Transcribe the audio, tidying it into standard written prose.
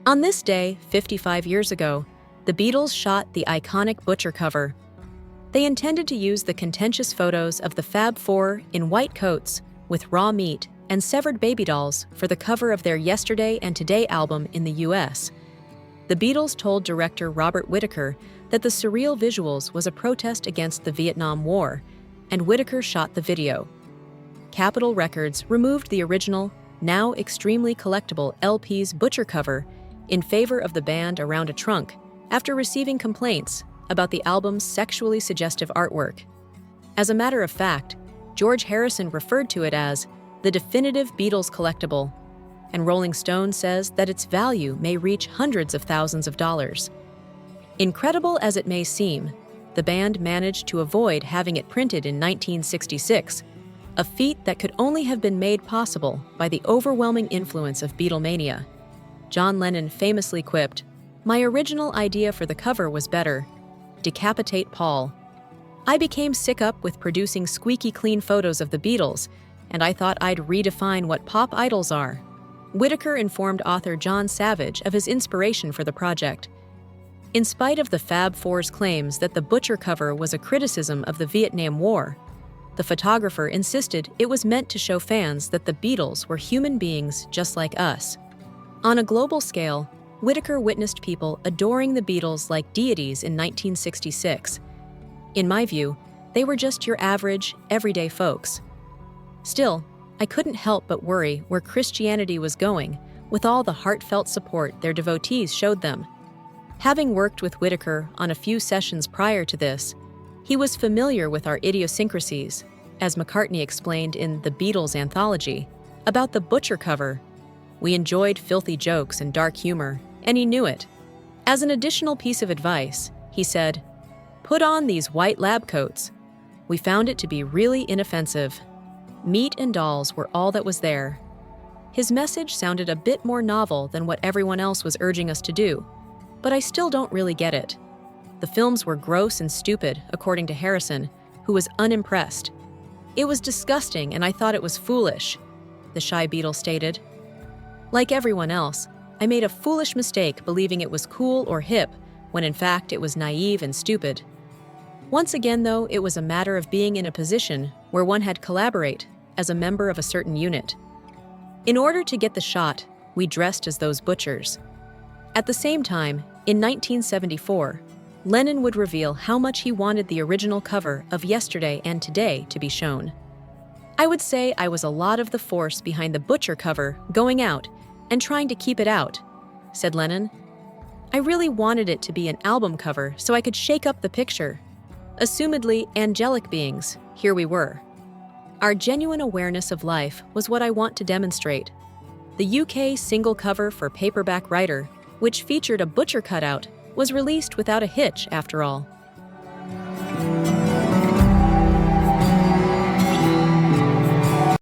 On this day, 55 years ago, the Beatles shot the iconic Butcher cover. They intended to use the contentious photos of the Fab Four in white coats with raw meat and severed baby dolls for the cover of their Yesterday and Today album in the US. The Beatles told director Robert Whitaker that the surreal visuals was a protest against the Vietnam War, and Whitaker shot the video. Capitol Records removed the original, now extremely collectible LP's Butcher cover in favor of the band Around a Trunk after receiving complaints about the album's sexually suggestive artwork. As a matter of fact, George Harrison referred to it as the definitive Beatles collectible, and Rolling Stone says that its value may reach hundreds of thousands of dollars. Incredible as it may seem, the band managed to avoid having it printed in 1966, a feat that could only have been made possible by the overwhelming influence of Beatlemania. John Lennon famously quipped, "My original idea for the cover was better. Decapitate Paul. I became sick up with producing squeaky clean photos of the Beatles, and I thought I'd redefine what pop idols are." Whitaker informed author John Savage of his inspiration for the project. In spite of the Fab Four's claims that the Butcher cover was a criticism of the Vietnam War, the photographer insisted it was meant to show fans that the Beatles were human beings just like us. On a global scale, Whitaker witnessed people adoring the Beatles like deities in 1966. In my view, they were just your average, everyday folks. Still, I couldn't help but worry where Christianity was going with all the heartfelt support their devotees showed them. Having worked with Whitaker on a few sessions prior to this, he was familiar with our idiosyncrasies, as McCartney explained in The Beatles Anthology, about the Butcher cover. We enjoyed filthy jokes and dark humor, and he knew it. As an additional piece of advice, he said, "Put on these white lab coats." We found it to be really inoffensive. Meat and dolls were all that was there. His message sounded a bit more novel than what everyone else was urging us to do, but I still don't really get it. The films were gross and stupid, according to Harrison, who was unimpressed. "It was disgusting and I thought it was foolish," the shy Beatle stated. Like everyone else, I made a foolish mistake believing it was cool or hip, when in fact it was naive and stupid. Once again, though, it was a matter of being in a position where one had to collaborate as a member of a certain unit. In order to get the shot, we dressed as those butchers. At the same time, in 1974, Lennon would reveal how much he wanted the original cover of Yesterday and Today to be shown. "I would say I was a lot of the force behind the Butcher cover going out and trying to keep it out," said Lennon. "I really wanted it to be an album cover so I could shake up the picture. Assumedly angelic beings, here we were. Our genuine awareness of life was what I want to demonstrate." The UK single cover for Paperback Writer, which featured a Butcher cutout, was released without a hitch after all.